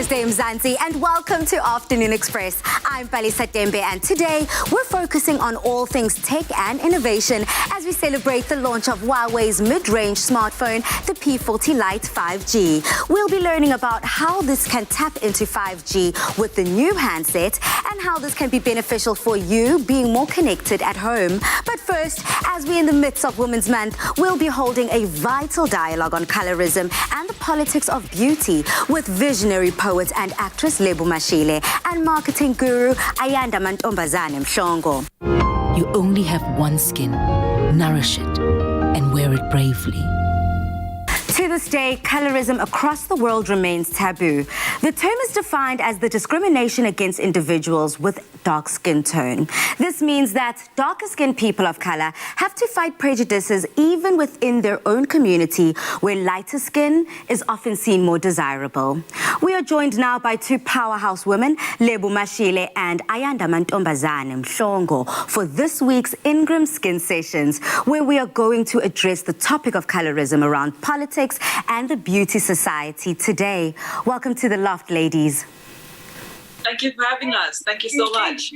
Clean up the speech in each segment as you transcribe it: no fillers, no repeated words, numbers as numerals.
Thursday, Mzansi, and welcome to Afternoon Express. I'm Palisa Tembe, and today we're focusing on all things tech and innovation as we celebrate the launch of Huawei's mid-range smartphone, the P40 Lite 5G. We'll be learning about how this can tap into 5G with the new handset and how this can be beneficial for you being more connected at home. But first, as we're in the midst of Women's Month, we'll be holding a vital dialogue on colorism and the politics of beauty with visionary poet and actress Lebo Mashile and marketing guru Ayanda Mantombazane Mshongo. You only have one skin. Nourish it and wear it bravely. To this day, colorism across the world remains taboo. The term is defined as the discrimination against individuals with dark skin tone. This means that darker-skinned people of color have to fight prejudices even within their own community, where lighter skin is often seen more desirable. We are joined now by two powerhouse women, Lebo Mashile and Ayanda Mantombazane Mshongo, for this week's Ingram Skin Sessions, where we are going to address the topic of colorism around politics and the beauty society today. Welcome to the loft, ladies. Thank you for having us. Thank you so much.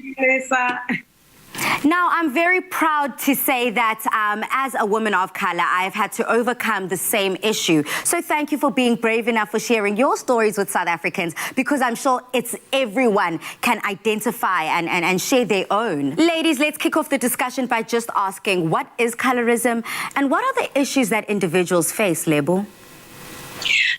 Now, I'm very proud to say that as a woman of color, I've had to overcome the same issue. So thank you for being brave enough for sharing your stories with South Africans, because I'm sure it's everyone can identify and share their own. Ladies, let's kick off the discussion by just asking, what is colorism and what are the issues that individuals face, Lebo?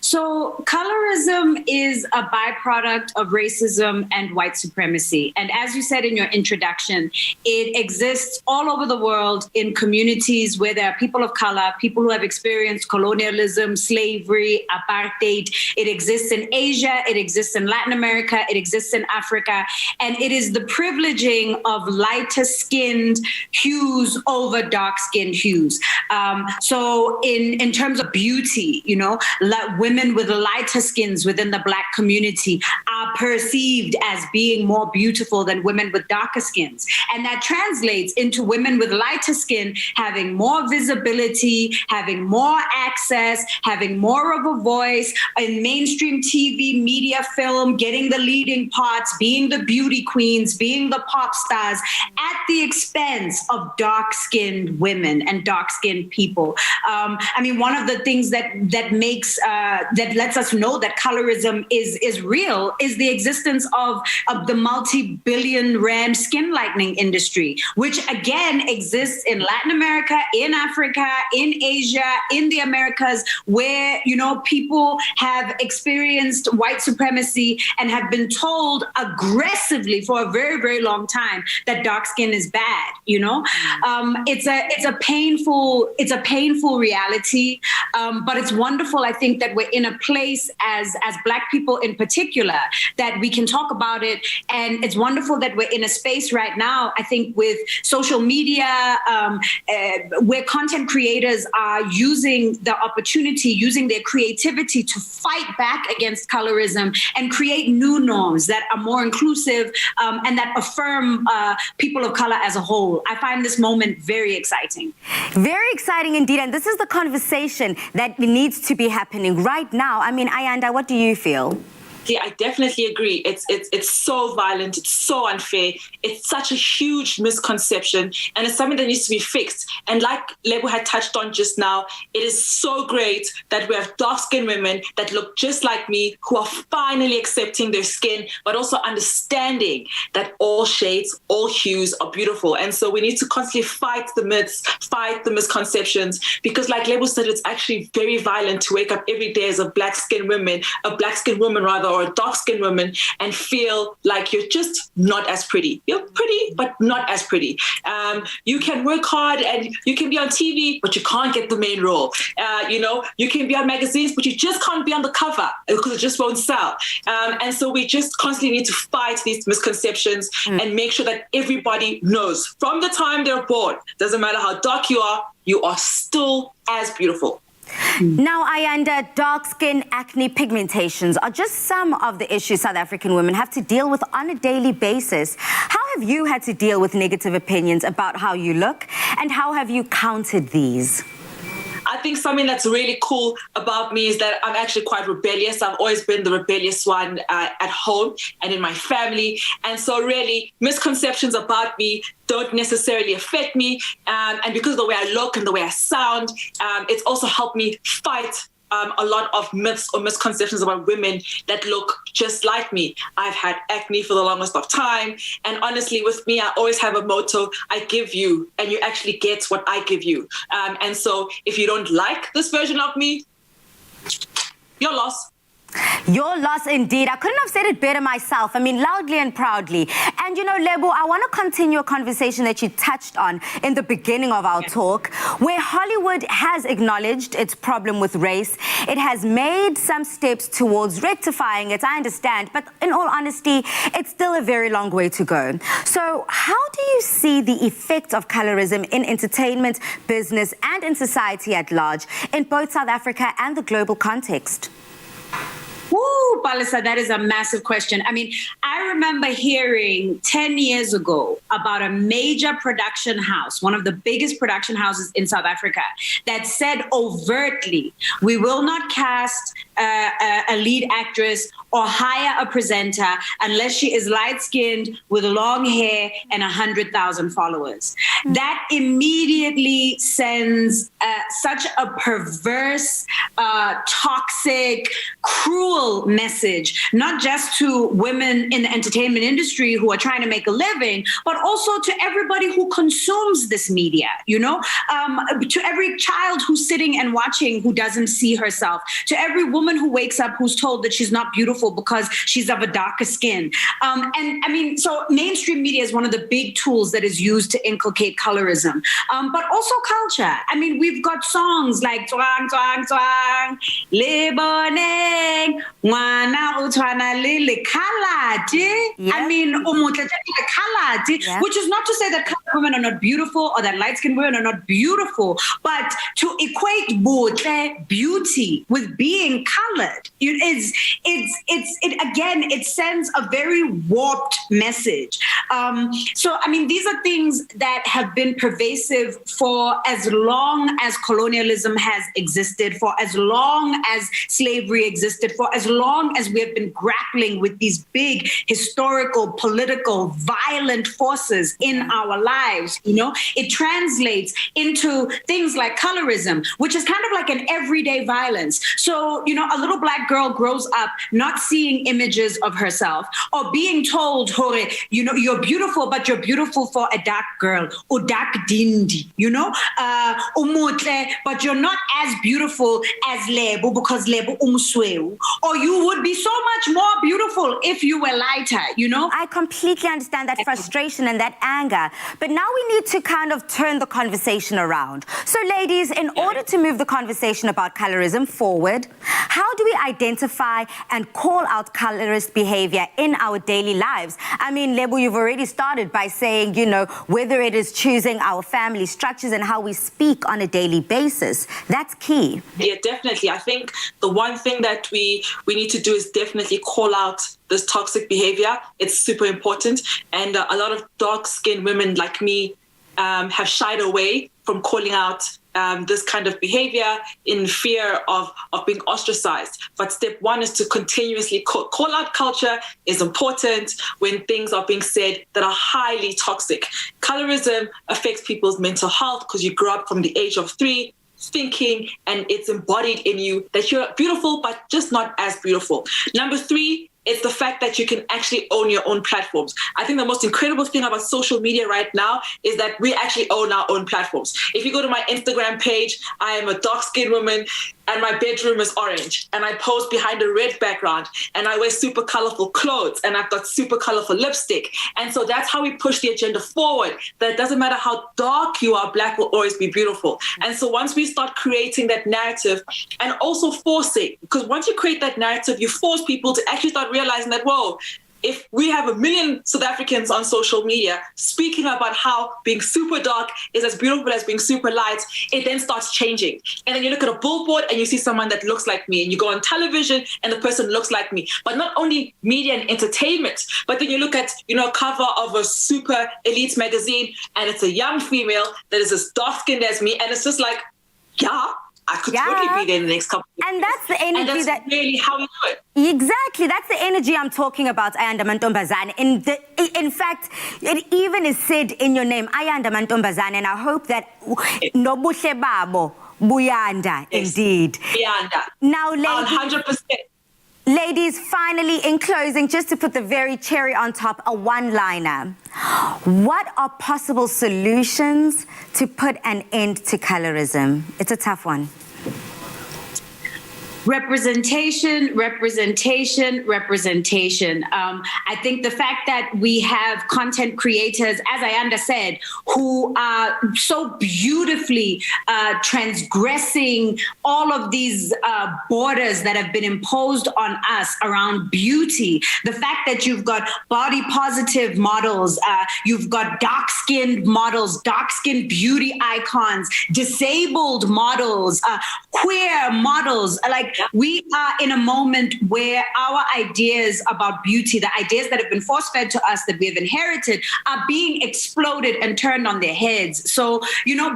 So colorism is a byproduct of racism and white supremacy. And as you said in your introduction, it exists all over the world in communities where there are people of color, people who have experienced colonialism, slavery, apartheid. It exists in Asia, it exists in Latin America, it exists in Africa. And it is the privileging of lighter skinned hues over dark skinned hues. So in terms of beauty, you know, women with lighter skins within the Black community are perceived as being more beautiful than women with darker skins. And that translates into women with lighter skin having more visibility, having more access, having more of a voice in mainstream TV, media, film, getting the leading parts, being the beauty queens, being the pop stars at the expense of dark-skinned women and dark-skinned people. I mean, one of the things that lets us know that colorism is real is the existence of the multi-billion rand skin lightening industry, which again exists in Latin America, in Africa, in Asia, in the Americas, where, you know, people have experienced white supremacy and have been told aggressively for a very, very long time that dark skin is bad, you know? It's a painful reality, but it's wonderful, I think, that we're in a place as Black people in particular that we can talk about it. And it's wonderful that we're in a space right now, I think, with social media, where content creators are using the opportunity, using their creativity to fight back against colorism and create new norms that are more inclusive and that affirm people of color as a whole. I find this moment very exciting. Very exciting indeed. And this is the conversation that needs to be happening right now. I mean, Ayanda, what do you feel? Yeah, I definitely agree. It's so violent. It's so unfair. It's such a huge misconception, and it's something that needs to be fixed. And like Lebo had touched on just now, it is so great that we have dark-skinned women that look just like me, who are finally accepting their skin, but also understanding that all shades, all hues are beautiful. And so we need to constantly fight the myths, fight the misconceptions, because like Lebo said, it's actually very violent to wake up every day as a black-skinned woman rather, or a dark-skinned woman, and feel like you're just not as pretty. You're pretty, but not as pretty. You can work hard and you can be on TV, but you can't get the main role. You know, you can be on magazines, but you just can't be on the cover because it just won't sell. And so we just constantly need to fight these misconceptions and make sure that everybody knows from the time they're born, doesn't matter how dark you are still as beautiful. Now, Ayanda, dark skin, acne, pigmentations are just some of the issues South African women have to deal with on a daily basis. How have you had to deal with negative opinions about how you look, and how have you countered these? I think something that's really cool about me is that I'm actually quite rebellious. I've always been the rebellious one at home and in my family. And so really, misconceptions about me don't necessarily affect me. And because of the way I look and the way I sound, it's also helped me fight a lot of myths or misconceptions about women that look just like me. I've had acne for the longest of time. And honestly, with me, I always have a motto: I give you, and you actually get what I give you. And so if you don't like this version of me, your loss. Your loss indeed. I couldn't have said it better myself. I mean, loudly and proudly. And you know, Lebo, I want to continue a conversation that you touched on in the beginning of our talk, where Hollywood has acknowledged its problem with race. It has made some steps towards rectifying it, I understand, but in all honesty, it's still a very long way to go. So how do you see the effect of colorism in entertainment, business, and in society at large, in both South Africa and the global context? Woo, Palisa, that is a massive question. I mean, I remember hearing 10 years ago about a major production house, one of the biggest production houses in South Africa, that said overtly, we will not cast a lead actress or hire a presenter unless she is light-skinned with long hair and 100,000 followers. That immediately sends such a perverse, toxic, cruel message, not just to women in the entertainment industry who are trying to make a living, but also to everybody who consumes this media, you know, to every child who's sitting and watching who doesn't see herself, to every woman who wakes up who's told that she's not beautiful because she's of a darker skin. And I mean, so mainstream media is one of the big tools that is used to inculcate colorism, but also culture. I mean, we've got songs like Twang, Twang, Twang, Leboneng, Mwana utwana le khalate. I mean, which is not to say that colored women are not beautiful or that light-skinned women are not beautiful, but to equate beauty with being colored, it sends a very warped message. So, I mean, these are things that have been pervasive for as long as colonialism has existed, for as long as slavery existed, for as long as we have been grappling with these big historical, political, violent forces in our lives. You know, it translates into things like colorism, which is kind of like an everyday violence. So, you know, a little black girl grows up not seeing images of herself or being told, Hore, you know, you're beautiful, but you're beautiful for a dark girl, or dark dindi, you know, but you're not as beautiful as Lebo because Lebo umsweu. Or you would be so much more beautiful if you were lighter, you know? I completely understand that frustration and that anger. But now we need to kind of turn the conversation around. So ladies, in order to move the conversation about colorism forward, how do we identify and call out colorist behavior in our daily lives? I mean, Lebo, you've already started by saying, you know, whether it is choosing our family structures and how we speak on a daily basis. That's key. Yeah, definitely. I think the one thing that we need to do is definitely call out this toxic behavior. It's super important. And a lot of dark-skinned women like me have shied away from calling out this kind of behavior in fear of being ostracized. But step one is to continuously call out culture is important when things are being said that are highly toxic. Colorism affects people's mental health because you grow up from the age of 3 thinking, and it's embodied in you that you're beautiful, but just not as beautiful. Number 3, it's the fact that you can actually own your own platforms. I think the most incredible thing about social media right now is that we actually own our own platforms. If you go to my Instagram page, I am a dark-skinned woman and my bedroom is orange and I pose behind a red background and I wear super colorful clothes and I've got super colorful lipstick. And so that's how we push the agenda forward. That it doesn't matter how dark you are, black will always be beautiful. And so once we start creating that narrative and also forcing, because once you create that narrative, you force people to actually start realizing that, whoa, if we have 1 million South Africans on social media speaking about how being super dark is as beautiful as being super light, it then starts changing. And then you look at a billboard and you see someone that looks like me, and you go on television and the person looks like me. But not only media and entertainment, but then you look at, you know, a cover of a super elite magazine and it's a young female that is as dark-skinned as me, and it's just like, yeah, I could totally be there in the next couple of And years. that's the energy and that's really how we do it. Exactly, that's the energy I'm talking about, Ayanda Mantombazane. In fact, it even is said in your name, Ayanda Mantombazane, and I hope that nobuhle babo buyanda, indeed. Buyanda. Now, ladies, 100%. Ladies, finally, in closing, just to put the very cherry on top, a one-liner. What are possible solutions to put an end to colorism? It's a tough one. Representation, representation, representation. I think the fact that we have content creators, as Ayanda said, who are so beautifully transgressing all of these borders that have been imposed on us around beauty. The fact that you've got body positive models, you've got dark-skinned models, dark-skinned beauty icons, disabled models, queer models, like we are in a moment where our ideas about beauty, the ideas that have been force-fed to us that we have inherited, are being exploded and turned on their heads. So,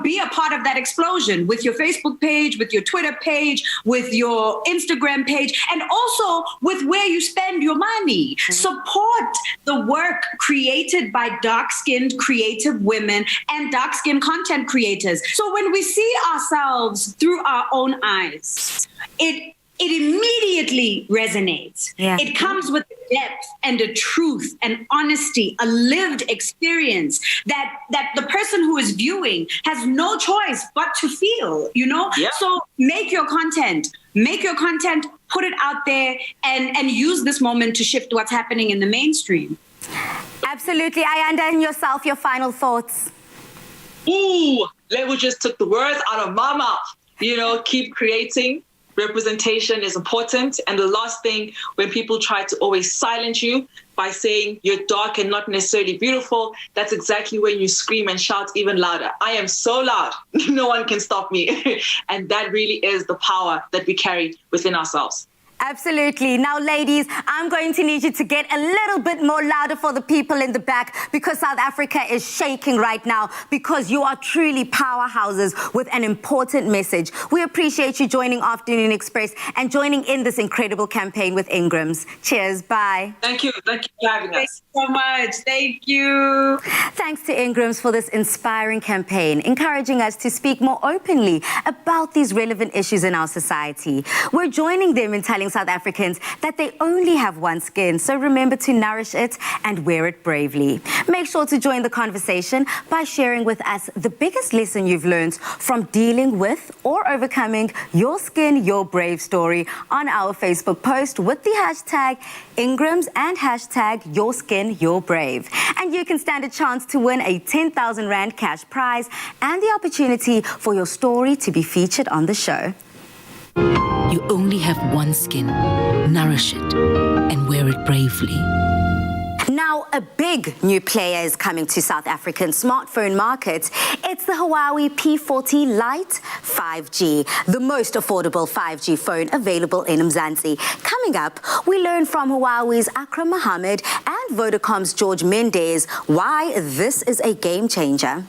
be a part of that explosion with your Facebook page, with your Twitter page, with your Instagram page, and also with where you spend your money. Support the work created by dark-skinned creative women and dark-skinned content creators. So when we see ourselves through our own eyes, it immediately resonates. Yeah. It comes with depth and a truth and honesty, a lived experience that the person who is viewing has no choice but to feel, Yeah. So make your content, put it out there, and use this moment to shift what's happening in the mainstream. Absolutely. Ayanda, and yourself, your final thoughts. Ooh, Lebo just took the words out of my mouth. Keep creating. Representation is important. And the last thing, when people try to always silence you by saying you're dark and not necessarily beautiful, that's exactly when you scream and shout even louder. I am so loud, no one can stop me. And that really is the power that we carry within ourselves. Absolutely. Now, ladies, I'm going to need you to get a little bit more louder for the people in the back, because South Africa is shaking right now, because you are truly powerhouses with an important message. We appreciate you joining Afternoon Express and joining in this incredible campaign with Ingram's. Cheers. Bye. Thank you. Thank you for having us. Thanks so much. Thank you. Thanks to Ingram's for this inspiring campaign, encouraging us to speak more openly about these relevant issues in our society. We're joining them in telling South Africans that they only have one skin, so remember to nourish it and wear it bravely. Make sure to join the conversation by sharing with us the biggest lesson you've learned from dealing with or overcoming your skin, your brave story on our Facebook post with the hashtag Ingrams and hashtag Your Skin, Your Brave. And you can stand a chance to win a 10,000 Rand cash prize and the opportunity for your story to be featured on the show. You only have one skin. Nourish it and wear it bravely. Now, a big new player is coming to South African smartphone market. It's the Huawei P40 Lite 5G, the most affordable 5G phone available in Mzansi. Coming up, we learn from Huawei's Akram Mohammed and Vodacom's George Mendes why this is a game changer.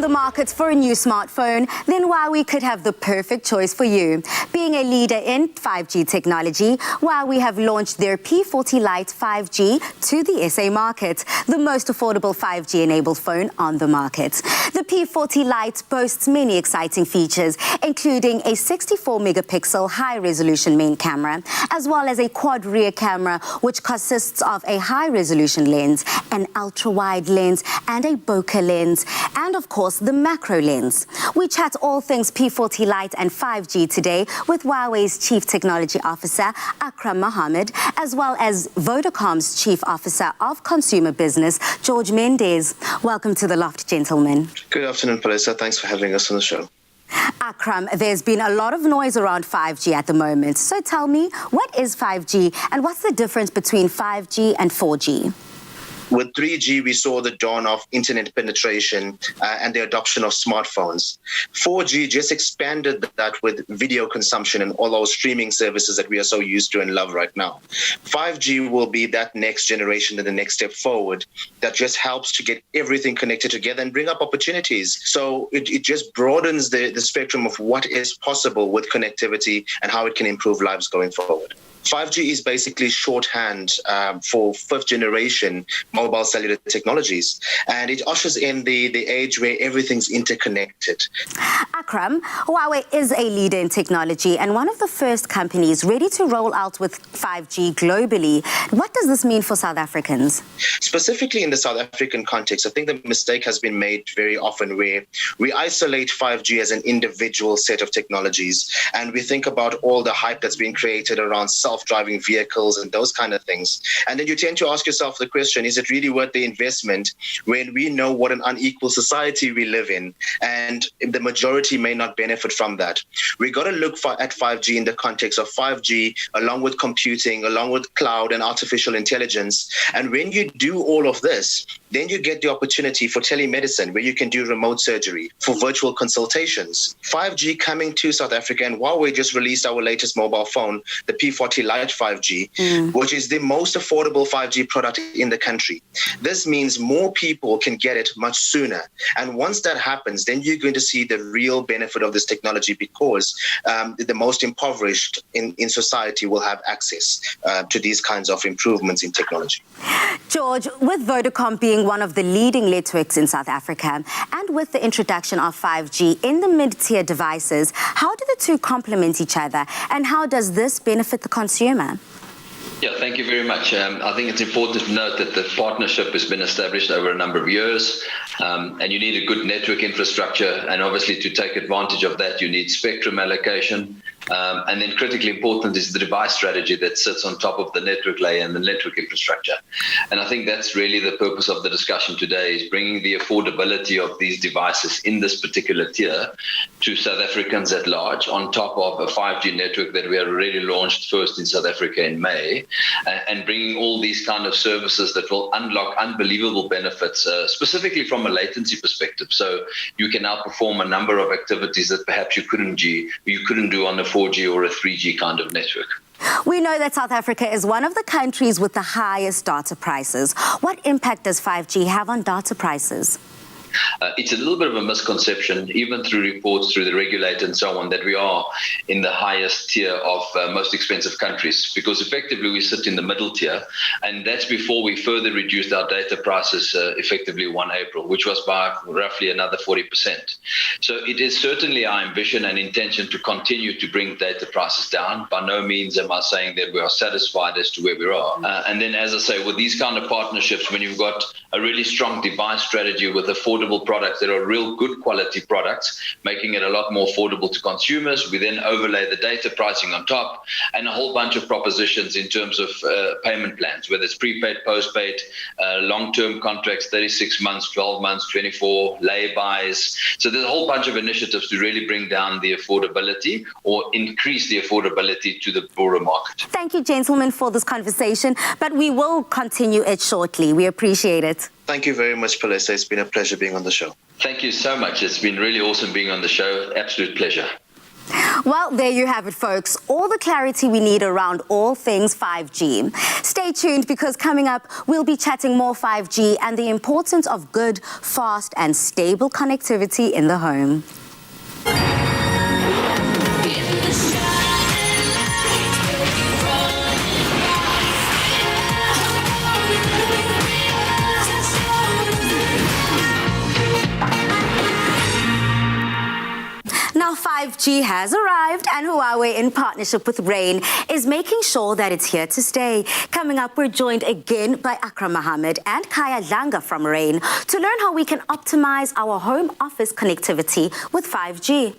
the market for a new smartphone, then Huawei could have the perfect choice for you. Being a leader in 5G technology, Huawei have launched their P40 Lite 5G to the SA market, the most affordable 5G-enabled phone on the market. The P40 Lite boasts many exciting features, including a 64-megapixel high-resolution main camera, as well as a quad rear camera, which consists of a high-resolution lens, an ultra-wide lens, and a bokeh lens, and of course the macro lens. We chat all things P40 Lite and 5G today with Huawei's Chief Technology Officer Akram Mohammed, as well as Vodacom's Chief Officer of Consumer Business, George Mendez. Welcome to The Loft, gentlemen. Good afternoon, Palisa. Thanks for having us on the show. Akram, there's been a lot of noise around 5G at the moment. So tell me, what is 5G and what's the difference between 5G and 4G? With 3G, we saw the dawn of internet penetration and the adoption of smartphones. 4G just expanded that with video consumption and all those streaming services that we are so used to and love right now. 5G will be that next generation and the next step forward that just helps to get everything connected together and bring up opportunities. So it just broadens the spectrum of what is possible with connectivity and how it can improve lives going forward. 5G is basically shorthand for fifth generation mobile cellular technologies, and it ushers in the age where everything's interconnected. Akram, Huawei is a leader in technology and one of the first companies ready to roll out with 5G globally. What does this mean for South Africans? Specifically in the South African context, I think the mistake has been made very often where we isolate 5G as an individual set of technologies, and we think about all the hype that's been created around self-driving vehicles and those kind of things. And then you tend to ask yourself the question, is it really worth the investment when we know what an unequal society we live in and the majority may not benefit from that? We got to look at 5G in the context of 5G along with computing, along with cloud and artificial intelligence. And when you do all of this, then you get the opportunity for telemedicine where you can do remote surgery, for virtual consultations. 5G coming to South Africa, and Huawei just released our latest mobile phone, the P40 Lite 5G, which is the most affordable 5G product in the country. This means more people can get it much sooner. And once that happens, then you're going to see the real benefit of this technology because the most impoverished in society will have access to these kinds of improvements in technology. George, with Vodacom being one of the leading networks in South Africa and with the introduction of 5G in the mid-tier devices, how do the two complement each other and how does this benefit the consumer? Yeah, thank you very much. I think it's important to note that the partnership has been established over a number of years, and you need a good network infrastructure, and obviously to take advantage of that, you need spectrum allocation. And then critically important is the device strategy that sits on top of the network layer and the network infrastructure. And I think that's really the purpose of the discussion today, is bringing the affordability of these devices in this particular tier to South Africans at large, on top of a 5G network that we have already launched first in South Africa in May, and bringing all these kind of services that will unlock unbelievable benefits, specifically from a latency perspective. So you can now perform a number of activities that perhaps you couldn't do on a 4G or a 3G kind of network. We know that South Africa is one of the countries with the highest data prices. What impact does 5G have on data prices? It's a little bit of a misconception, even through reports, through the regulator and so on, that we are in the highest tier of most expensive countries, because effectively we sit in the middle tier, and that's before we further reduced our data prices effectively 1 April, which was by roughly another 40%. So it is certainly our ambition and intention to continue to bring data prices down. By no means am I saying that we are satisfied as to where we are. And then, as I say, with these kind of partnerships, when you've got a really strong device strategy with affordable products that are real good quality products, making it a lot more affordable to consumers. We then overlay the data pricing on top and a whole bunch of propositions in terms of payment plans, whether it's prepaid, postpaid, long-term contracts, 36 months, 12 months, 24, lay-bys. So there's a whole bunch of initiatives to really bring down the affordability or increase the affordability to the broader market. Thank you, gentlemen, for this conversation, but we will continue it shortly. We appreciate it. Thank you very much, Palisa. It's been a pleasure being on the show. Thank you so much. It's been really awesome being on the show. Absolute pleasure. Well, there you have it, folks. All the clarity we need around all things 5G. Stay tuned because coming up, we'll be chatting more 5G and the importance of good, fast and stable connectivity in the home. Now 5G has arrived and Huawei, in partnership with Rain, is making sure that it's here to stay. Coming up, we're joined again by Akram Mohammed and Kaya Langa from Rain to learn how we can optimize our home office connectivity with 5G.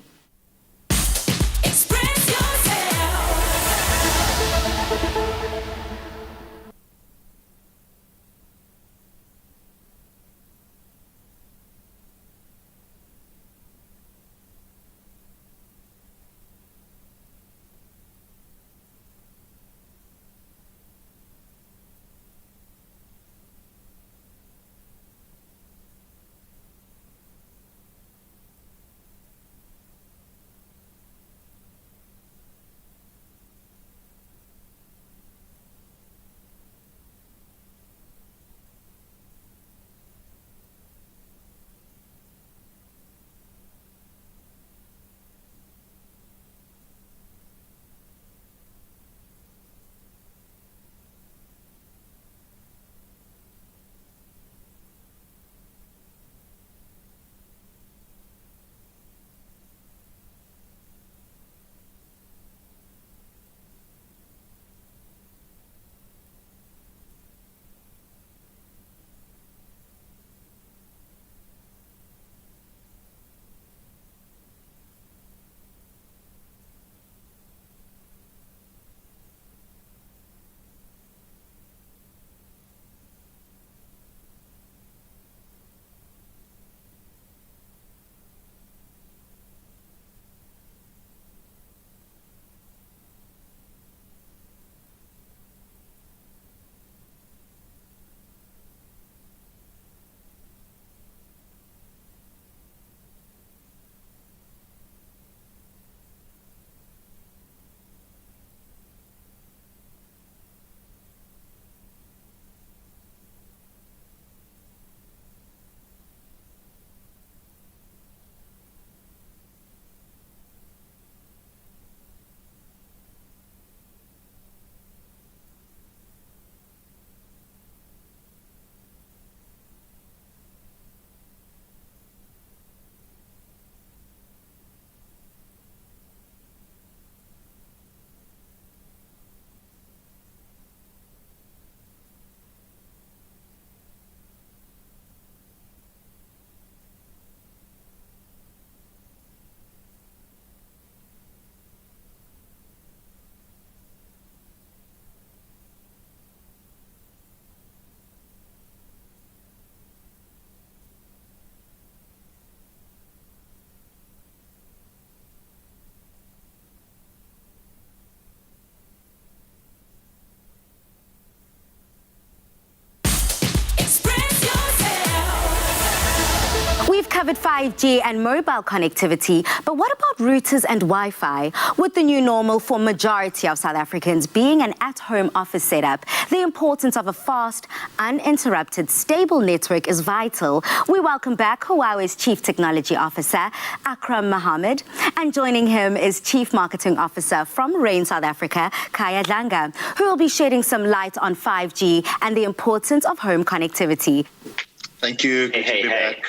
We've covered 5G and mobile connectivity, but what about routers and Wi-Fi? With the new normal for majority of South Africans being an at-home office setup, the importance of a fast, uninterrupted, stable network is vital. We welcome back Huawei's Chief Technology Officer, Akram Mohammed, and joining him is Chief Marketing Officer from Rain South Africa, Kaya Langa, who will be shedding some light on 5G and the importance of home connectivity. Thank you. Good to be back.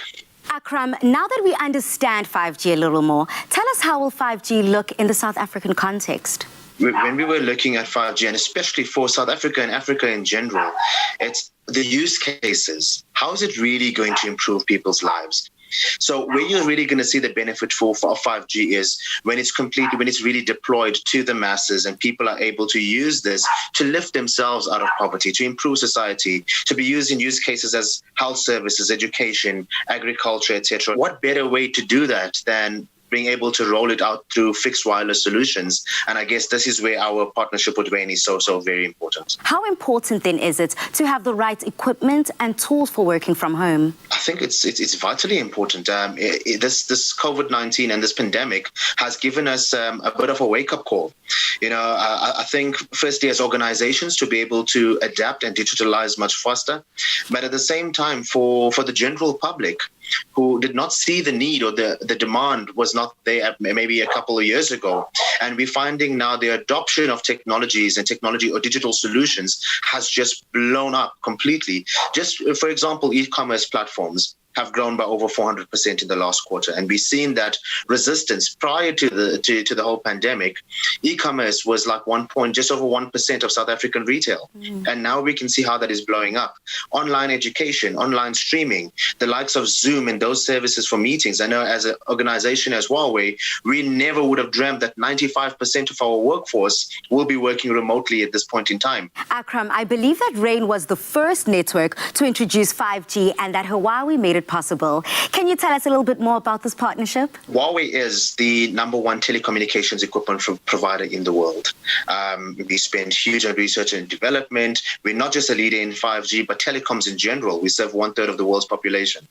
Akram, now that we understand 5G a little more, tell us how will 5G look in the South African context? When we were looking at 5G, and especially for South Africa and Africa in general, it's the use cases. How is it really going to improve people's lives? So where you're really going to see the benefit for 5G is when it's completely, when it's really deployed to the masses and people are able to use this to lift themselves out of poverty, to improve society, to be used in use cases as health services, education, agriculture, etc. What better way to do that than being able to roll it out through fixed wireless solutions. And I guess this is where our partnership with Rain is so very important. How important then is it to have the right equipment and tools for working from home? I think it's vitally important. This COVID-19 and this pandemic has given us a bit of a wake-up call. I think firstly as organizations to be able to adapt and digitalize much faster, but at the same time for the general public who did not see the need or the demand was not there maybe a couple of years ago. And we're finding now the adoption of technologies and technology or digital solutions has just blown up completely. Just for example, e-commerce platforms have grown by over 400% in the last quarter. And we've seen that resistance prior to the whole pandemic, e-commerce was like just over 1% of South African retail. And now we can see how that is blowing up. Online education, online streaming, the likes of Zoom and those services for meetings. I know as an organization as Huawei, we never would have dreamt that 95% of our workforce will be working remotely at this point in time. Akram, I believe that Rain was the first network to introduce 5G and that Huawei made it possible. Can you tell us a little bit more about this partnership? Huawei is the #1 telecommunications equipment provider in the world. We spend huge on research and development. We're not just a leader in 5G, but telecoms in general. We serve 1/3 of the world's population.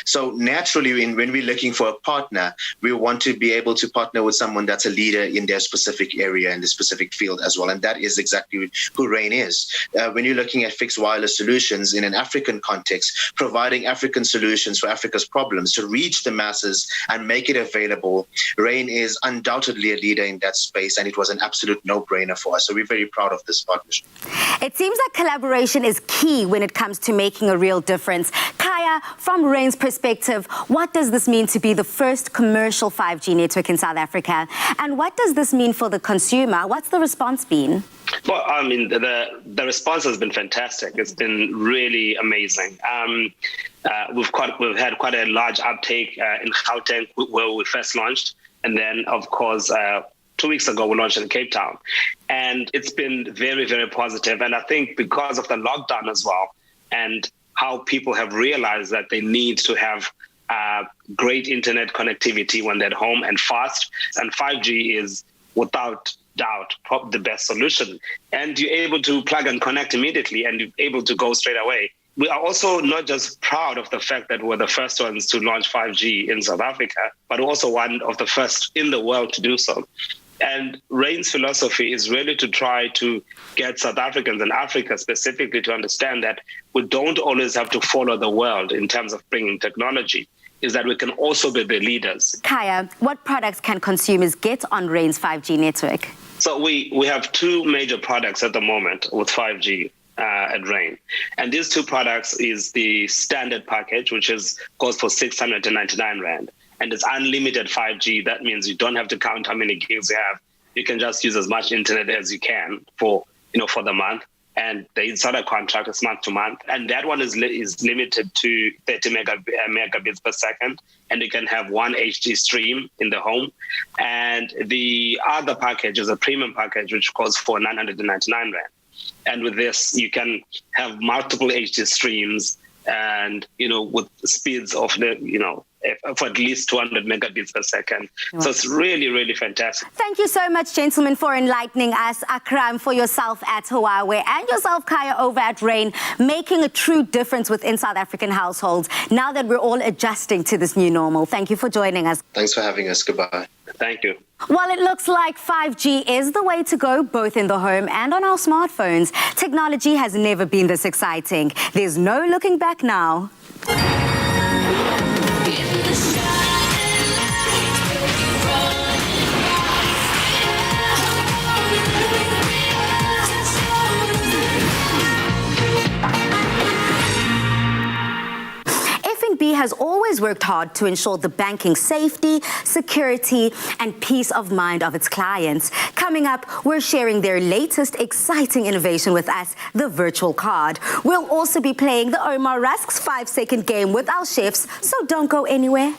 So naturally, when we're looking for a partner, we want to be able to partner with someone that's a leader in their specific area, in the specific field as well. And that is exactly who Rain is. When you're looking at fixed wireless solutions in an African context, providing African solutions for Africa's problems to reach the masses and make it available, Rain is undoubtedly a leader in that space, and it was an absolute no-brainer for us. So we're very proud of this partnership. It seems like collaboration is key when it comes to making a real difference. Kaya, from Rain's perspective, what does this mean to be the first commercial 5G network in South Africa? And what does this mean for the consumer? What's the response been? Well, I mean, the response has been fantastic. It's been really amazing. We've had quite a large uptake in Gauteng where we first launched. And then, of course, 2 weeks ago, we launched in Cape Town. And it's been very, very positive. And I think because of the lockdown as well and how people have realized that they need to have great internet connectivity when they're at home and fast. And 5G is without doubt the best solution. And you're able to plug and connect immediately and you're able to go straight away. We are also not just proud of the fact that we're the first ones to launch 5G in South Africa, but also one of the first in the world to do so. And Rain's philosophy is really to try to get South Africans and Africa specifically to understand that we don't always have to follow the world in terms of bringing technology, is that we can also be the leaders. Kaya, what products can consumers get on Rain's 5G network? So we have two major products at the moment with 5G at Rain. And these two products is the standard package, which goes for 699 Rand. And it's unlimited 5G. That means you don't have to count how many gigs you have. You can just use as much internet as you can for the month. And the insider contract is month to month. And that one is limited to 30 megabits per second. And you can have one HD stream in the home. And the other package is a premium package, which costs for 999 Rand. And with this, you can have multiple HD streams and, with speeds of for at least 200 megabits per second. Wow. So it's really, really fantastic. Thank you so much, gentlemen, for enlightening us. Akram, for yourself at Huawei and yourself, Kaya, over at Rain, making a true difference within South African households now that we're all adjusting to this new normal. Thank you for joining us. Thanks for having us. Goodbye. Thank you. Well, it looks like 5G is the way to go, both in the home and on our smartphones. Technology has never been this exciting. There's no looking back now. FNB has always worked hard to ensure the banking safety, security, and peace of mind of its clients. Coming up, we're sharing their latest exciting innovation with us, the virtual card. We'll also be playing the Omar Rusk's 5-second game with our chefs, so don't go anywhere.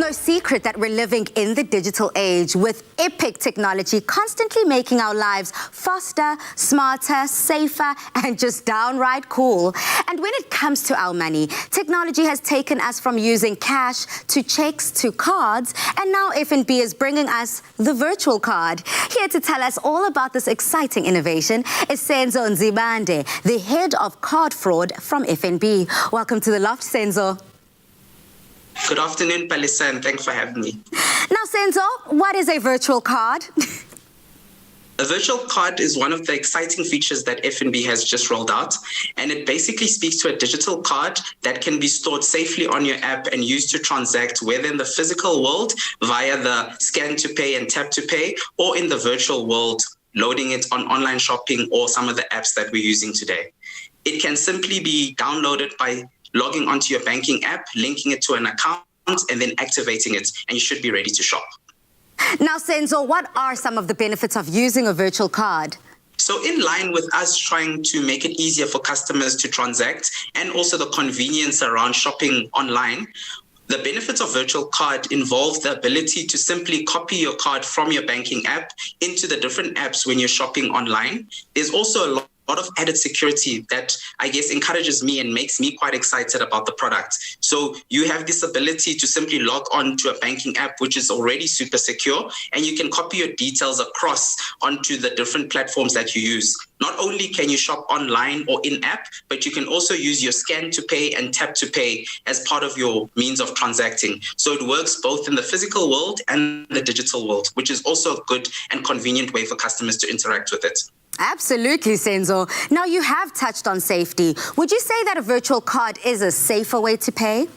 no secret that we're living in the digital age with epic technology constantly making our lives faster, smarter, safer, and just downright cool. And when it comes to our money, technology has taken us from using cash to checks to cards, and now FNB is bringing us the virtual card. Here to tell us all about this exciting innovation is Senzo Nzibande, the head of card fraud from FNB. Welcome to the Loft, Senzo. Good afternoon, Palisa, and thanks for having me. Now, Senzo, what is a virtual card? A virtual card is one of the exciting features that FNB has just rolled out, and it basically speaks to a digital card that can be stored safely on your app and used to transact, whether in the physical world via the scan to pay and tap to pay, or in the virtual world, loading it on online shopping or some of the apps that we're using today. It can simply be downloaded by logging onto your banking app, linking it to an account, and then activating it, and you should be ready to shop. Now, Senzo, what are some of the benefits of using a virtual card? So in line with us trying to make it easier for customers to transact and also the convenience around shopping online, the benefits of virtual card involve the ability to simply copy your card from your banking app into the different apps when you're shopping online. There's also a lot of added security that I guess encourages me and makes me quite excited about the product. So you have this ability to simply log on to a banking app, which is already super secure, and you can copy your details across onto the different platforms that you use. Not only can you shop online or in-app, but you can also use your scan to pay and tap to pay as part of your means of transacting. So it works both in the physical world and the digital world, which is also a good and convenient way for customers to interact with it. Absolutely, Senzo. Now, you have touched on safety. Would you say that a virtual card is a safer way to pay?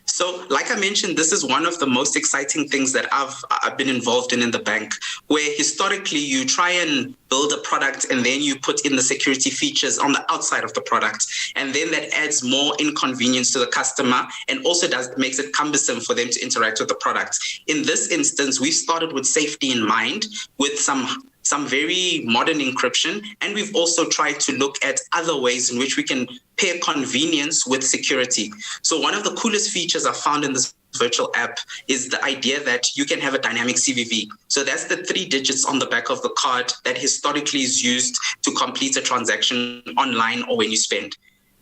So, like I mentioned, this is one of the most exciting things that I've been involved in the bank, where historically you try and build a product and then you put in the security features on the outside of the product. And then that adds more inconvenience to the customer and also makes it cumbersome for them to interact with the product. In this instance, we started with safety in mind with some very modern encryption, and we've also tried to look at other ways in which we can pair convenience with security. So one of the coolest features I found in this virtual app is the idea that you can have a dynamic CVV. So that's the 3 digits on the back of the card that historically is used to complete a transaction online or when you spend.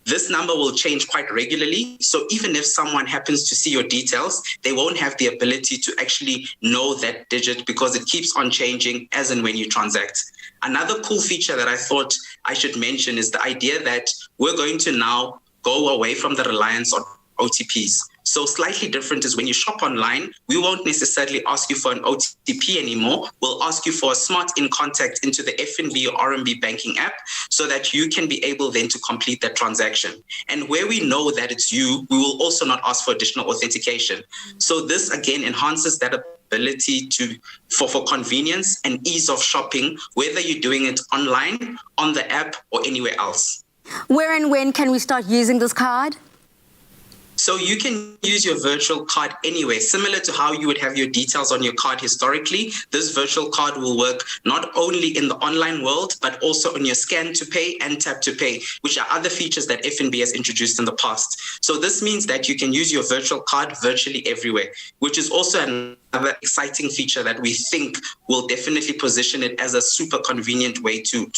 This number will change quite regularly. So even if someone happens to see your details, they won't have the ability to actually know that digit because it keeps on changing as and when you transact. Another cool feature that I thought I should mention is the idea that we're going to now go away from the reliance on OTPs. So slightly different is when you shop online, we won't necessarily ask you for an OTP anymore. We'll ask you for a smart in contact into the FNB or RMB banking app so that you can be able then to complete that transaction. And where we know that it's you, we will also not ask for additional authentication. So this again enhances that ability for convenience and ease of shopping, whether you're doing it online, on the app, or anywhere else. Where and when can we start using this card? So you can use your virtual card anywhere, similar to how you would have your details on your card historically. This virtual card will work not only in the online world, but also on your scan to pay and tap to pay, which are other features that FNB has introduced in the past. So this means that you can use your virtual card virtually everywhere, which is also another exciting feature that we think will definitely position it as a super convenient way to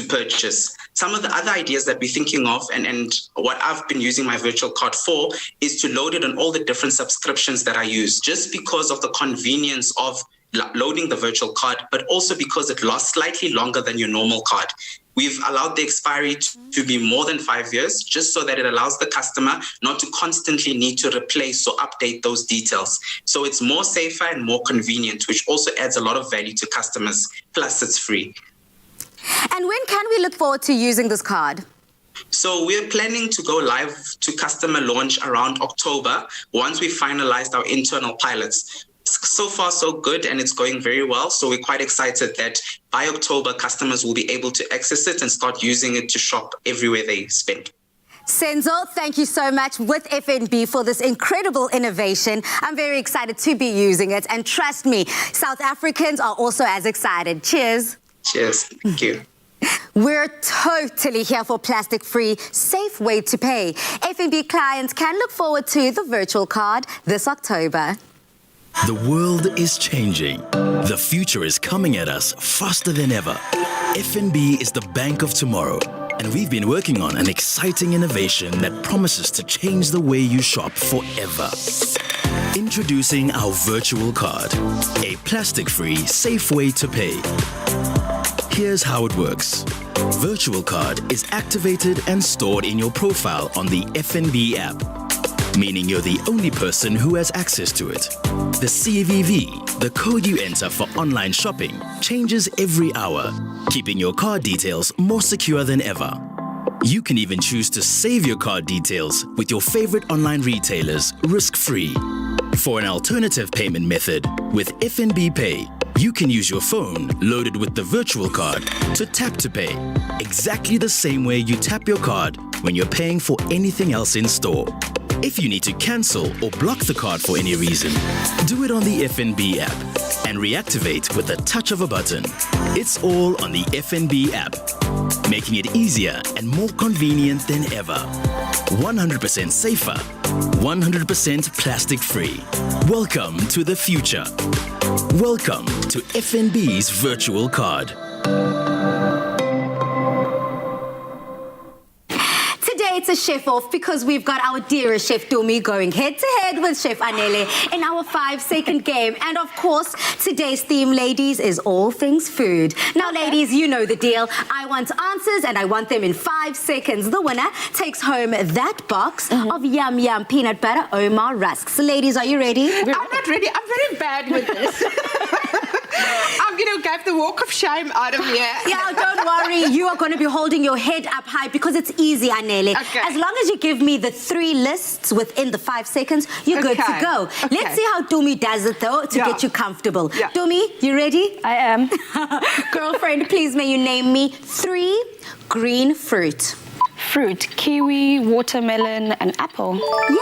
purchase. Some of the other ideas that we're thinking of and what I've been using my virtual card for is to load it on all the different subscriptions that I use, just because of the convenience of loading the virtual card, but also because it lasts slightly longer than your normal card. We've allowed the expiry to be more than 5 years, just so that it allows the customer not to constantly need to replace or update those details. So it's more safer and more convenient, which also adds a lot of value to customers. Plus, it's free. And when can we look forward to using this card? So we're planning to go live to customer launch around October once we finalized our internal pilots. So far, so good, and it's going very well. So we're quite excited that by October, customers will be able to access it and start using it to shop everywhere they spend. Senzo, thank you so much with FNB for this incredible innovation. I'm very excited to be using it. And trust me, South Africans are also as excited. Cheers. Cheers. Thank you. We're totally here for plastic-free, safe way to pay. FNB clients can look forward to the virtual card this October. The world is changing. The future is coming at us faster than ever. FNB is the bank of tomorrow, and we've been working on an exciting innovation that promises to change the way you shop forever. Introducing our virtual card, a plastic-free, safe way to pay. Here's how it works. Virtual card is activated and stored in your profile on the FNB app, meaning you're the only person who has access to it. The CVV, the code you enter for online shopping, changes every hour, keeping your card details more secure than ever. You can even choose to save your card details with your favorite online retailers risk-free. For an alternative payment method, with FNB Pay, you can use your phone loaded with the virtual card to tap to pay, exactly the same way you tap your card when you're paying for anything else in store. If you need to cancel or block the card for any reason, do it on the FNB app and reactivate with the touch of a button. It's all on the FNB app, making it easier and more convenient than ever. 100% safer, 100% plastic-free. Welcome to the future. Welcome to FNB's virtual card. It's a chef off because we've got our dearest Chef Dumi going head-to-head with Chef Anele in our 5-second game. And of course, today's theme, ladies, is all things food. Now, ladies, you know the deal. I want answers and I want them in 5 seconds. The winner takes home that box of Yum Yum Peanut Butter Omar Rusks. Ladies, are you ready? I'm not ready. I'm very bad with this. I'm going to get the walk of shame out of here. Yeah, don't worry. You are going to be holding your head up high because it's easy, Anele. Okay. As long as you give me the 3 lists within the 5 seconds, you're good to go. Okay. Let's see how Dumi does it, though, to get you comfortable. Yeah. Dumi, you ready? I am. Girlfriend, please may you name me 3 green fruit. Fruit, kiwi, watermelon, and apple. Yay!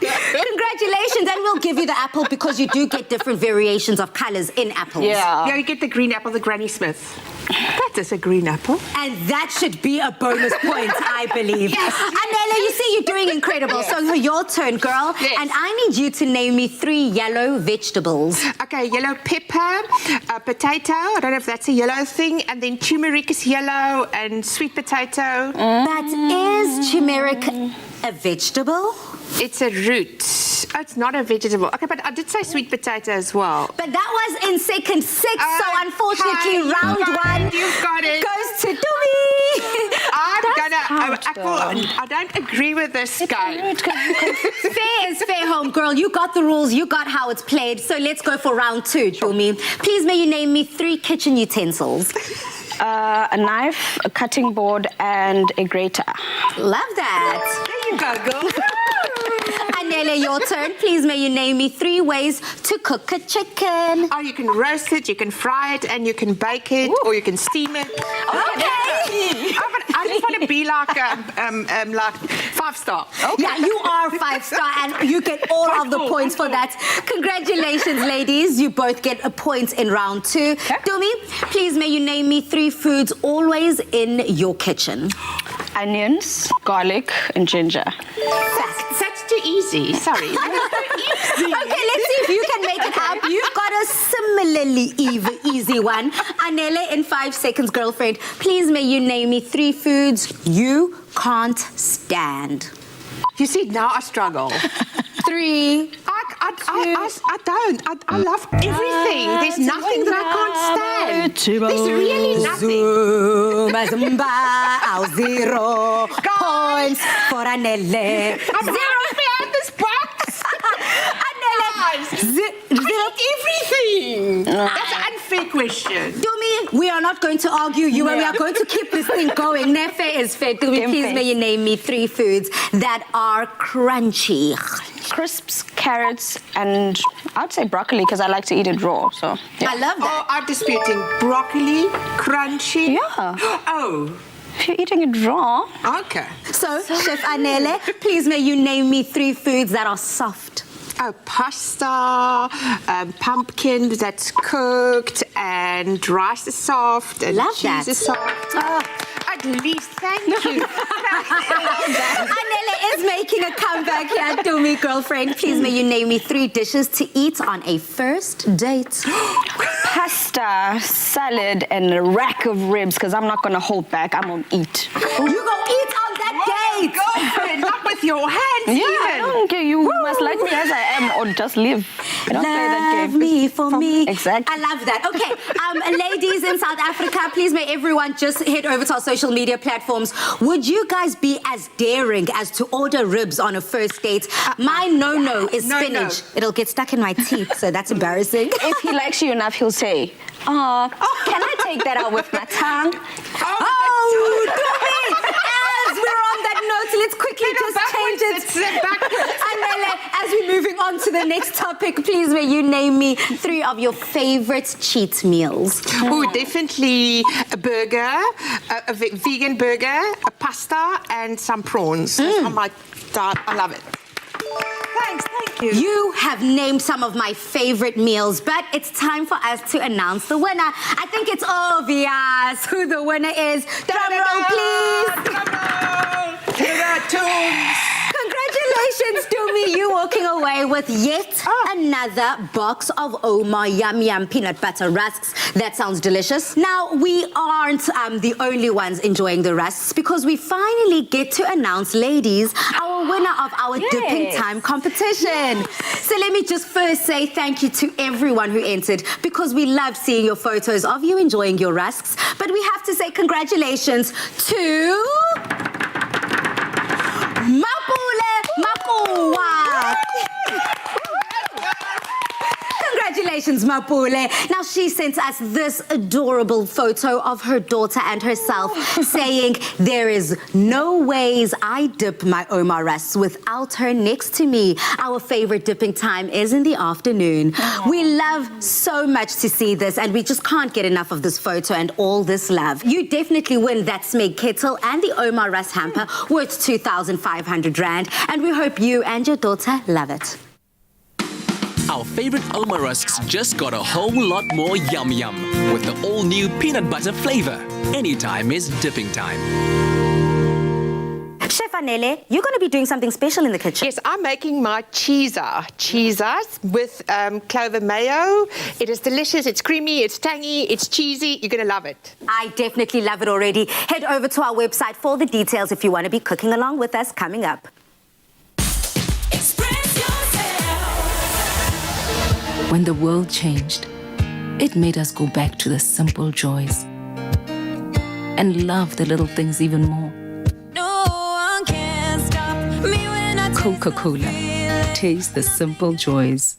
Congratulations, and we'll give you the apple because you do get different variations of colors in apples. Yeah, you get the green apple, the Granny Smith. That is a green apple. And that should be a bonus point, I believe. Yes. Anela, you see, you're doing incredible. Yes. So your turn, girl. Yes. And I need you to name me 3 yellow vegetables. Okay, yellow pepper, potato. I don't know if that's a yellow thing. And then turmeric is yellow and sweet potato. That is turmeric a vegetable? It's a root. Oh, it's not a vegetable. Okay, but I did say sweet potato as well. But that was in second 6, so unfortunately round 1 you've got it. goes to Dumi. I don't agree with this guy. Fair is fair, home girl. You got the rules. You got how it's played. So let's go for round 2, Dumi. Please may you name me 3 kitchen utensils. A knife, a cutting board, and a grater. Love that. There you go, girl. Anele, your turn. Please may you name me 3 ways to cook a chicken. Oh, you can roast it, you can fry it, and you can bake it, or you can steam it. Okay. Oh, but I just want to be like 5-star. Okay. Yeah, you are 5-star, and you get all of the points for that. Congratulations, ladies. You both get a point in round 2. Okay. Dumi, please may you name me 3 foods always in your kitchen. Onions, garlic, and ginger. That's too easy. Sorry. Okay, let's see if you can make it up. You've got a similarly easy one. Anele, in 5 seconds, girlfriend, please may you name me 3 foods you can't stand. You see, now I struggle. 3. I don't. I love everything. There's nothing that I can't stand. There's really nothing. Zumba, 0 points for Anele. I'm behind this box. Anele, everything. That's an unfair question. Dumi, we are not going to argue you, and we are going to keep this thing going. Nefe is fair. Dumi, please may you name me 3 foods that are crunchy. Crisps, carrots, and I'd say broccoli because I like to eat it raw. So yeah. I love that. Oh, I'm disputing. Broccoli, crunchy. Yeah. Oh. If you're eating it raw. Okay. So, Chef Anele, please may you name me 3 foods that are soft. Oh, pasta, pumpkin that's cooked, and rice is soft, and Love cheese that. is soft. Oh, at least, thank you. Anele is making a comeback here. Do me, girlfriend. Please may you name me 3 dishes to eat on a first date. Pasta, salad, and a rack of ribs, because I'm not going to hold back. I'm going to eat. You go eat on that date. Girlfriend, not with your hands Yeah, I even. don't care. You must like me as I am or just live. I don't play that game. Love me for me. Exactly. I love that. Okay, ladies in South Africa, please may everyone just head over to our social media platforms. Would you guys be as daring as to order ribs on a first date? My no-no is spinach. It'll get stuck in my teeth, so that's embarrassing. If he likes you enough, he'll say, can I take that out with my tongue? Oh, Dumi! As we're on that note, let's quickly just change it. Anele, as we're moving on to the next topic, please may you name me 3 of your favorite cheat meals. Oh, definitely a burger, a vegan burger, a pasta, and some prawns. Oh my God, I love it. Thanks, thank you. You have named some of my favorite meals, but it's time for us to announce the winner. I think it's obvious who the winner is. Drum roll, please. Congratulations, Dumi. You walking away with yet another box of Omar Yum Yum peanut butter rusks. That sounds delicious. Now, we aren't the only ones enjoying the rusks because we finally get to announce, ladies, our winner of our dipping time competition. So let me just first say thank you to everyone who entered because we love seeing your photos of you enjoying your rusks. But we have to say congratulations to Mapule Mapuwa. Congratulations, Mapule. Now, she sent us this adorable photo of her daughter and herself saying, there is no ways I dip my Omar rusks without her next to me. Our favorite dipping time is in the afternoon. We love so much to see this, and we just can't get enough of this photo and all this love. You definitely win that Smeg kettle and the Omar Rusk hamper worth 2,500 Rand, and we hope you and your daughter love it. Our favorite Omar rusks just got a whole lot more yum yum with the all-new peanut butter flavor. Anytime is dipping time. Chef Anele, you're going to be doing something special in the kitchen. Yes, I'm making my cheeses with Clover Mayo. It is delicious, it's creamy, it's tangy, it's cheesy. You're going to love it. I definitely love it already. Head over to our website for the details if you want to be cooking along with us coming up. When the world changed, it made us go back to the simple joys and love the little things even more. No one can stop me when I Coca-Cola. Taste the simple joys.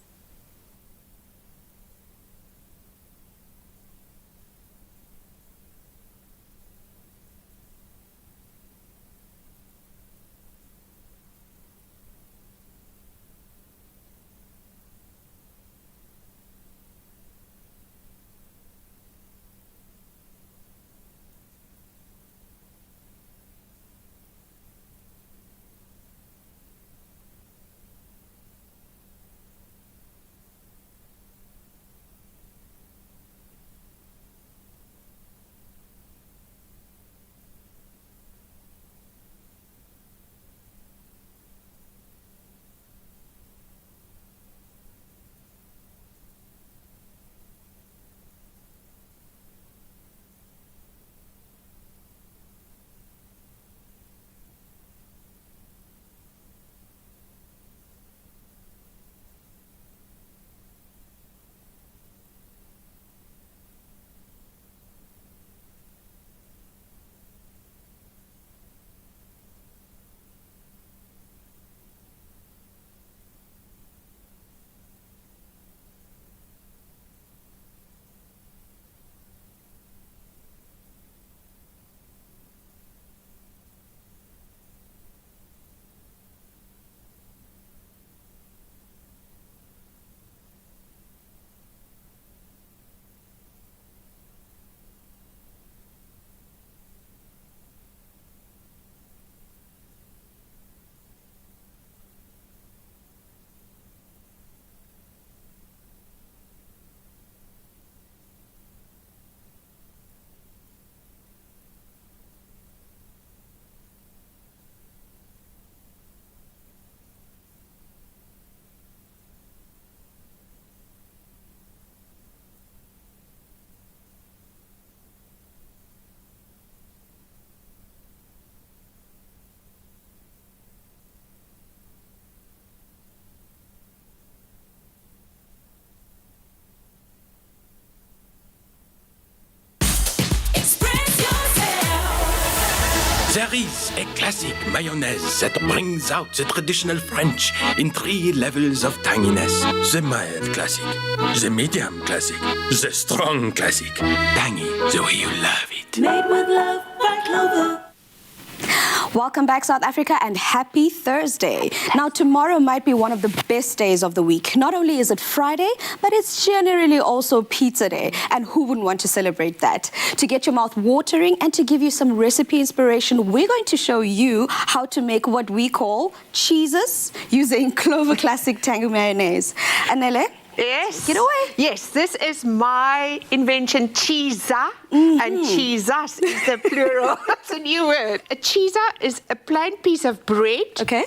There is a classic mayonnaise that brings out the traditional French in 3 levels of tanginess. The mild classic, the medium classic, the strong classic. Tangy the way you love it. Made with love by Clover. Welcome back, South Africa, and happy Thursday. Now, tomorrow might be one of the best days of the week. Not only is it Friday, but it's generally also pizza day. And who wouldn't want to celebrate that? To get your mouth watering and to give you some recipe inspiration, we're going to show you how to make what we call cheeses using Clover Classic Tango Mayonnaise. Anele? Yes. Get away. Yes, this is my invention, cheesa, and cheesas is the plural. It's a new word. A cheesa is a plain piece of bread. Okay.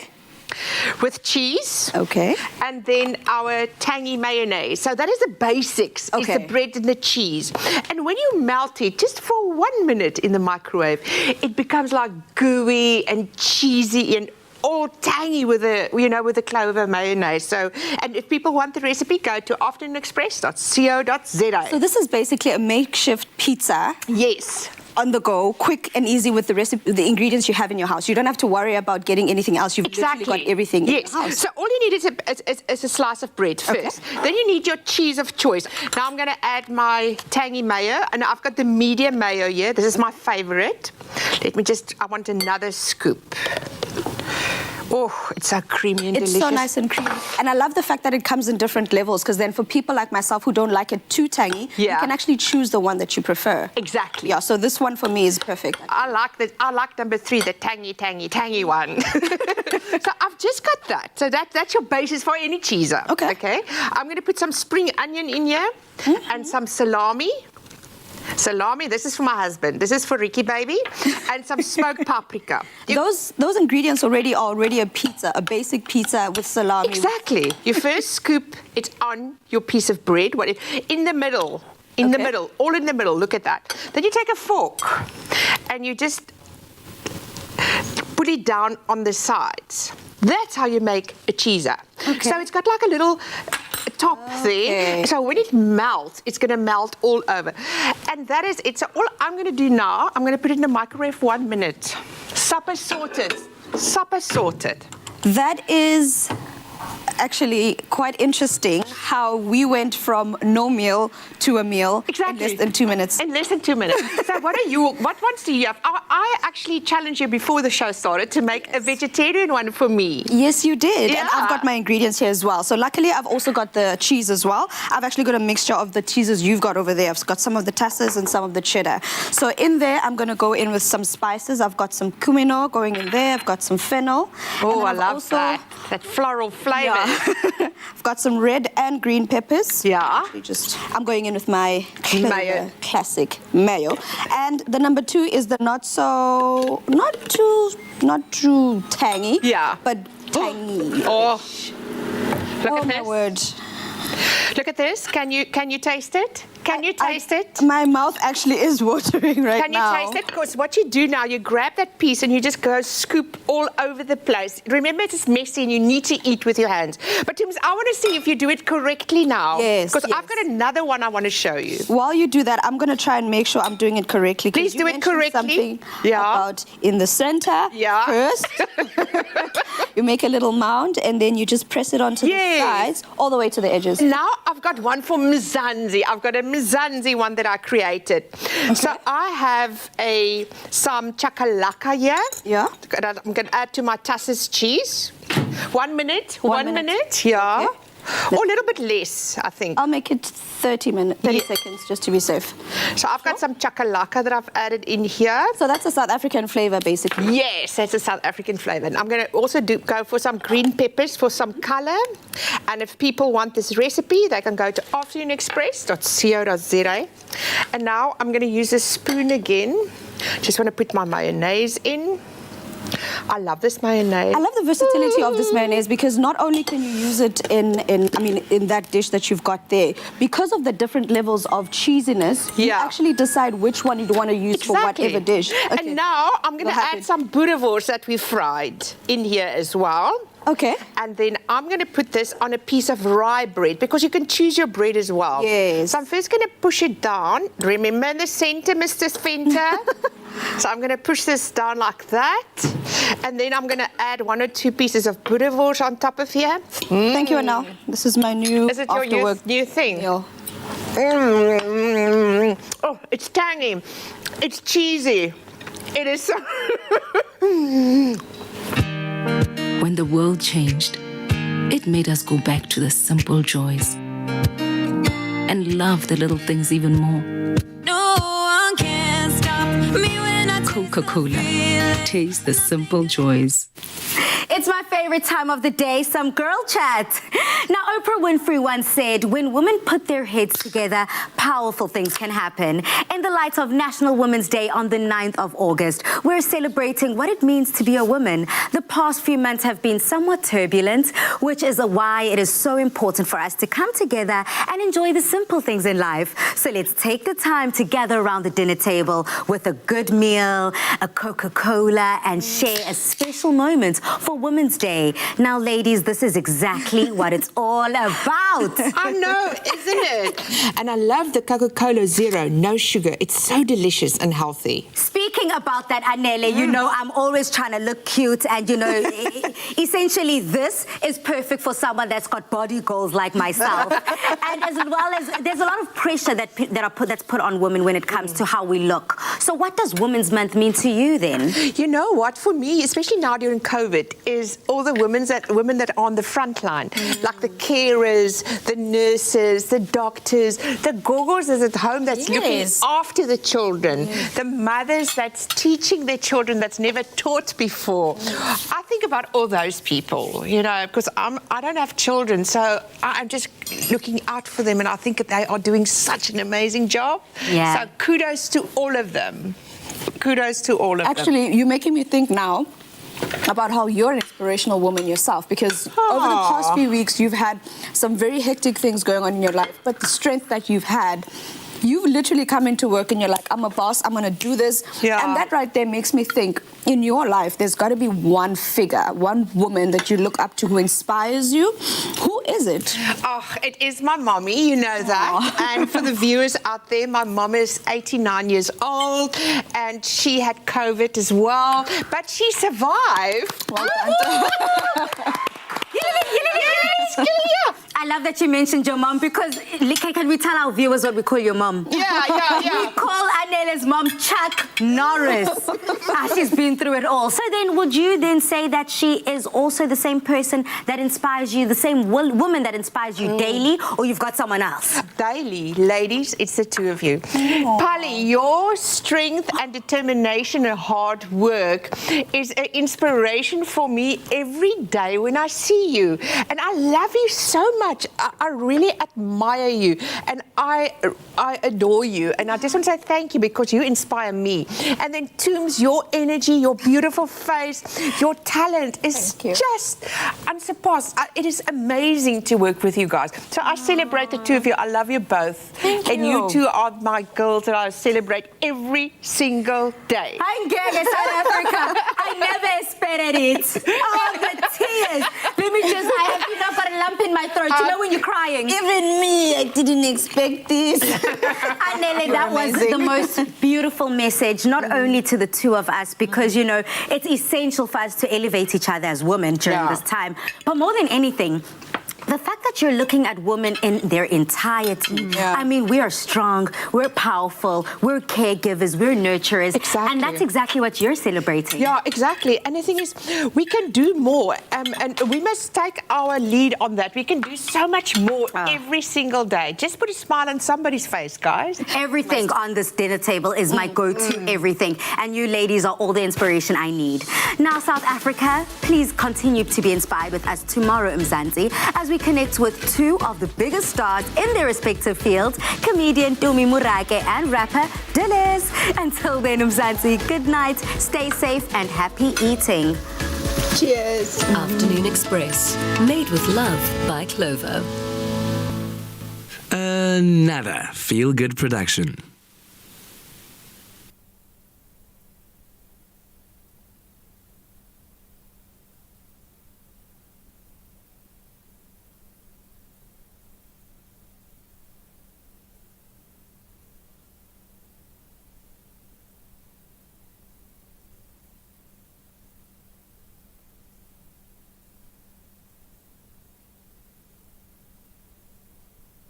With cheese. Okay. And then our tangy mayonnaise. So that is the basics. Okay. It's the bread and the cheese. And when you melt it just for 1 minute in the microwave, it becomes like gooey and cheesy and all tangy with the Clover mayonnaise. So, and if people want the recipe, go to afternoonexpress.co.za. So this is basically a makeshift pizza. Yes. On the go, quick and easy with the recipe, the ingredients you have in your house. You don't have to worry about getting anything else. You've literally got everything in your house. So all you need is a slice of bread first. Okay. Then you need your cheese of choice. Now I'm going to add my tangy mayo, and I've got the medium mayo here. This is my favorite. I want another scoop. Oh, it's so creamy and delicious. It's so nice and creamy. And I love the fact that it comes in different levels, because then for people like myself who don't like it too tangy, you can actually choose the one that you prefer. Exactly. Yeah, so this one for me is perfect. I like number 3, the tangy one. So I've just got that. So that's your basis for any cheeser. Okay. I'm going to put some spring onion in here and some salami. Salami, this is for my husband. This is for Ricky baby. And some smoked paprika. Those ingredients are already a pizza, a basic pizza with salami. Exactly. You first scoop it on your piece of bread, in the middle. In the middle, all in the middle, look at that. Then you take a fork and you just put it down on the sides. That's how you make a cheeser. Okay. So it's got like a little top there. So when it melts, it's going to melt all over. And that is it. So all I'm going to do now, I'm going to put it in the microwave for 1 minute. Supper sorted. Supper sorted. That is actually quite interesting how we went from no meal to a meal in less than 2 minutes. In less than 2 minutes. So what ones do you have? I actually challenged you before the show started to make a vegetarian one for me. Yes, you did. Yeah. And I've got my ingredients here as well. So luckily, I've also got the cheese as well. I've actually got a mixture of the cheeses you've got over there. I've got some of the tassas and some of the cheddar. So in there, I'm going to go in with some spices. I've got some cumino going in there. I've got some fennel. Oh, I love that floral flavor. Yeah. I've got some red and green peppers. Yeah. I'm going in with my Clover Classic Mayo. And the number 2 is the not too tangy. Yeah. But tangy. Oh. Look at this. My word. Look at this. Can you taste it? Can you taste it? My mouth actually is watering right now. Can you taste it? Because what you do now, you grab that piece and you just go scoop all over the place. Remember, it is messy and you need to eat with your hands. But Tims, I want to see if you do it correctly now. Yes. Because I've got another one I want to show you. While you do that, I'm going to try and make sure I'm doing it correctly. Please do it correctly. Something about in the center first. You make a little mound and then you just press it onto the sides all the way to the edges. Now I've got one for Mzansi. I've got a Mzansi one that I created. Okay. So I have some chakalaka here. Yeah. I'm going to add to my Tassis cheese. 1 minute. 1 minute. Okay. Yeah. Or a little bit less, I think. I'll make it 30 seconds just to be safe. So I've got some chakalaka that I've added in here. So that's a South African flavor, basically. Yes, that's a South African flavor. And I'm going to also go for some green peppers for some color. And if people want this recipe, they can go to afternoonexpress.co.za. And now I'm going to use a spoon again. Just want to put my mayonnaise in. I love this mayonnaise. I love the versatility of this mayonnaise because not only can you use it in that dish that you've got there, because of the different levels of cheesiness, you actually decide which one you'd want to use for whatever dish. Okay. And now I'm going to add some boerewors that we fried in here as well. Okay. And then I'm going to put this on a piece of rye bread because you can choose your bread as well. Yes. So I'm first going to push it down. Remember in the center, Mr. Spenter? So I'm going to push this down like that. And then I'm going to add 1 or 2 pieces of boerewors on top of here. Thank you, Anna. This is my new Is it your new thing? Yeah. Oh, it's tangy. It's cheesy. It is so... When the world changed, it made us go back to the simple joys and love the little things even more. No one can stop me when I Coca-Cola. Taste the simple joys. It's my favorite time of the day, some girl chat. Now, Oprah Winfrey once said, when women put their heads together, powerful things can happen. In the light of National Women's Day on the 9th of August, we're celebrating what it means to be a woman. The past few months have been somewhat turbulent, which is why it is so important for us to come together and enjoy the simple things in life. So let's take the time to gather around the dinner table with a good meal, a Coca-Cola, and share a special moment for Women's Day. Now, ladies, this is exactly what it's all about. I know, isn't it? And I love the Coca-Cola Zero, no sugar. It's so delicious and healthy. Speaking about that, Anele, you know, I'm always trying to look cute and, you know, essentially this is perfect for someone that's got body goals like myself. And as well as there's a lot of pressure that's put on women when it comes to how we look. So what does Women's Month mean to you then? You know what, for me, especially now during COVID, is all the women that are on the front line, like the carers, the nurses, the doctors, the goggles at home that's looking after the children, the mothers that's teaching their children that's never taught before. I think about all those people, you know, because I don't have children, so I'm just looking out for them, and I think that they are doing such an amazing job. Yeah. So kudos to all of them. Kudos to all of them. Actually, you're making me think now about how you're an inspirational woman yourself, because over the past few weeks you've had some very hectic things going on in your life, but the strength that you've had, you've literally come into work and you're like, I'm a boss, I'm going to do this. Yeah. And that right there makes me think, in your life, there's got to be one figure, one woman that you look up to who inspires you. Who is it? Oh, it is my mommy, you know that. And for the viewers out there, my mom is 89 years old and she had COVID as well, but she survived. Well done. I love that you mentioned your mom, because can we tell our viewers what we call your mom? Yeah. We call Anele's mom Chuck Norris. She's been through it all. So then would you then say that she is also the same person that inspires you, the same woman that inspires you daily, or you've got someone else? Daily, ladies, it's the two of you. Polly, your strength and determination and hard work is an inspiration for me every day when I see you. And I love you so much. I really admire you and I adore you. And I just want to say thank you, because you inspire me. And then Toombs, your energy, your beautiful face, your talent is just unsurpassed. It is amazing to work with you guys. So I celebrate the two of you. I love you both. Thank you. And you two are my girls that I celebrate every single day. I'm getting South Africa. I never expected it. Oh, the tears. Let me just, I've got a lump in my throat. You know when you're crying? Even me, I didn't expect this. Anele, that was the most beautiful message, not only to the two of us, because, you know, it's essential for us to elevate each other as women during this time. But more than anything, the fact that you're looking at women in their entirety. I mean, we are strong, we're powerful, we're caregivers, we're nurturers. Exactly. And that's exactly what you're celebrating. Yeah, exactly. And the thing is, we can do more. And we must take our lead on that. We can do so much more every single day. Just put a smile on somebody's face, guys. Everything on this dinner table is my go-to everything. And you ladies are all the inspiration I need. Now, South Africa, please continue to be inspired with us tomorrow, Mzansi, as we connect with two of the biggest stars in their respective fields, comedian Tumi Murake and rapper Dillis. Until then, Mzansi, good night, stay safe and happy eating. Cheers. Afternoon Express, made with love by Clover. Another feel-good production.